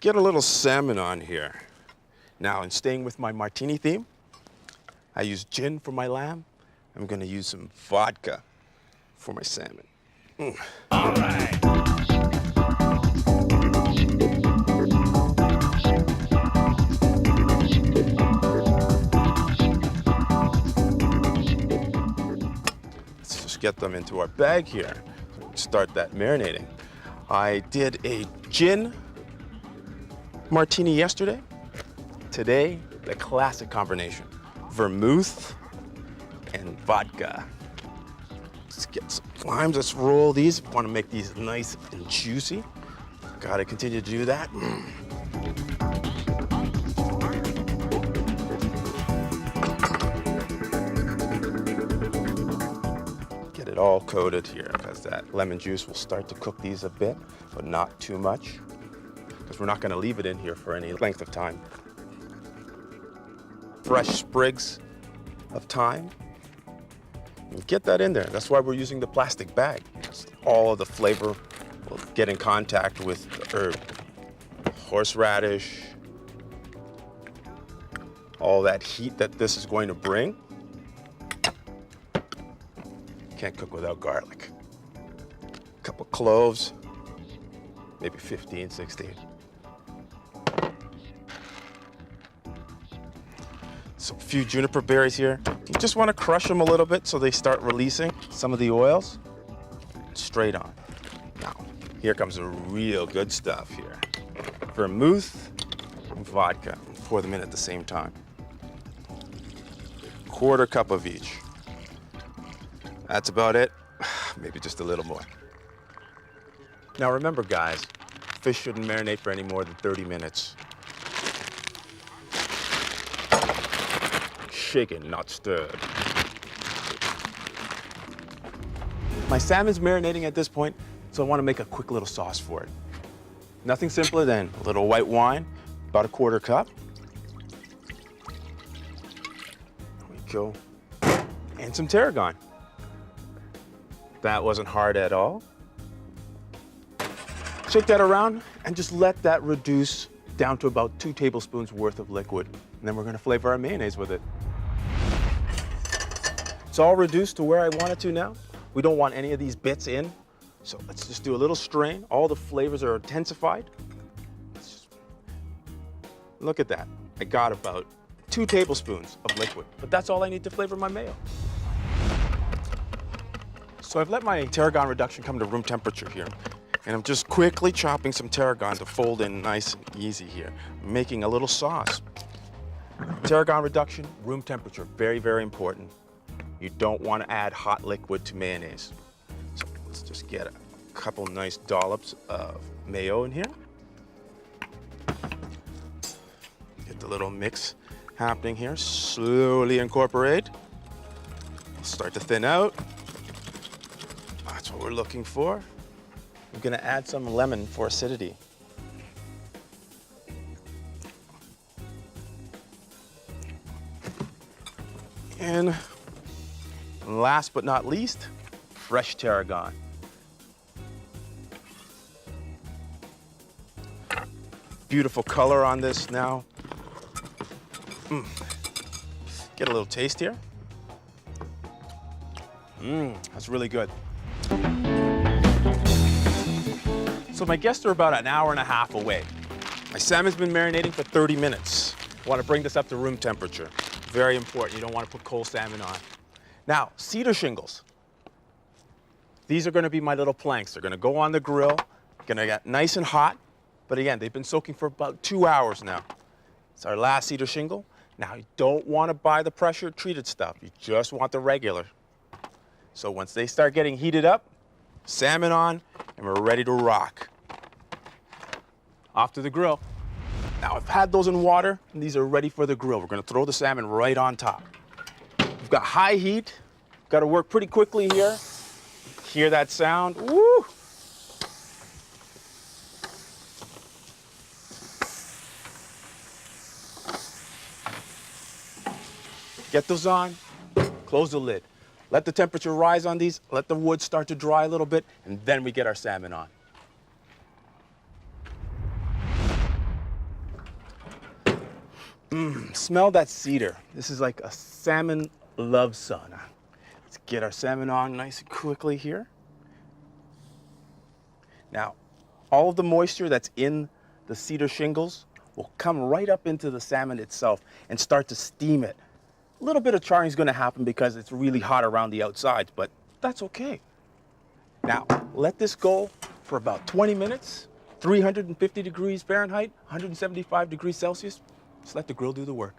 get a little salmon on here. Now, in staying with my martini theme, I use gin for my lamb. I'm gonna use some vodka for my salmon. All right. Let's just get them into our bag here. Start that marinating. I did a gin martini yesterday. Today, the classic combination, vermouth and vodka. Let's get some limes. Let's roll these. Want to make these nice and juicy. Gotta continue to do that. Get it all coated here, because that lemon juice will start to cook these a bit, but not too much, because we're not going to leave it in here for any length of time. Fresh sprigs of thyme. Get that in there. That's why we're using the plastic bag. All of the flavor will get in contact with the herb. Horseradish, all that heat that this is going to bring. Can't cook without garlic. A couple cloves, maybe 15, 16. So a few juniper berries here. You just want to crush them a little bit so they start releasing some of the oils. Straight on. Now, here comes the real good stuff here. Vermouth and vodka. Pour them in at the same time. 1/4 cup of each. That's about it. Maybe just a little more. Now remember, guys, fish shouldn't marinate for any more than 30 minutes. Shaken, not stirred. My salmon's marinating at this point, so I want to make a quick little sauce for it. Nothing simpler than a little white wine, about 1/4 cup. There we go. And some tarragon. That wasn't hard at all. Shake that around and just let that reduce down to about 2 tablespoons worth of liquid. And then we're going to flavor our mayonnaise with it. It's all reduced to where I want it to now. We don't want any of these bits in. So let's just do a little strain. All the flavors are intensified. Look at that. I got about 2 tablespoons of liquid, but that's all I need to flavor my mayo. So I've let my tarragon reduction come to room temperature here. And I'm just quickly chopping some tarragon to fold in nice and easy here. I'm making a little sauce. Tarragon reduction, room temperature, very, very important. You don't want to add hot liquid to mayonnaise. So let's just get a couple nice dollops of mayo in here. Get the little mix happening here. Slowly incorporate. Start to thin out. That's what we're looking for. I'm going to add some lemon for acidity. And last but not least, fresh tarragon. Beautiful color on this now. Get a little taste here. That's really good. So my guests are about 1.5 hours away. My salmon's been marinating for 30 minutes. I want to bring this up to room temperature. Very important. You don't want to put cold salmon on. Now, cedar shingles. These are going to be my little planks. They're going to go on the grill, going to get nice and hot. But again, they've been soaking for about 2 hours now. It's our last cedar shingle. Now, you don't want to buy the pressure treated stuff. You just want the regular. So once they start getting heated up, salmon on, and we're ready to rock. Off to the grill. Now, I've had those in water, and these are ready for the grill. We're going to throw the salmon right on top. We've got high heat. Got to work pretty quickly here. Hear that sound? Woo! Get those on, close the lid. Let the temperature rise on these, let the wood start to dry a little bit, and then we get our salmon on. Smell that cedar. This is like a salmon love sauna. Let's get our salmon on nice and quickly here. Now, all of the moisture that's in the cedar shingles will come right up into the salmon itself and start to steam it. A little bit of charring is going to happen because it's really hot around the outsides, but that's okay. Now, let this go for about 20 minutes, 350 degrees Fahrenheit, 175 degrees Celsius. Just let the grill do the work.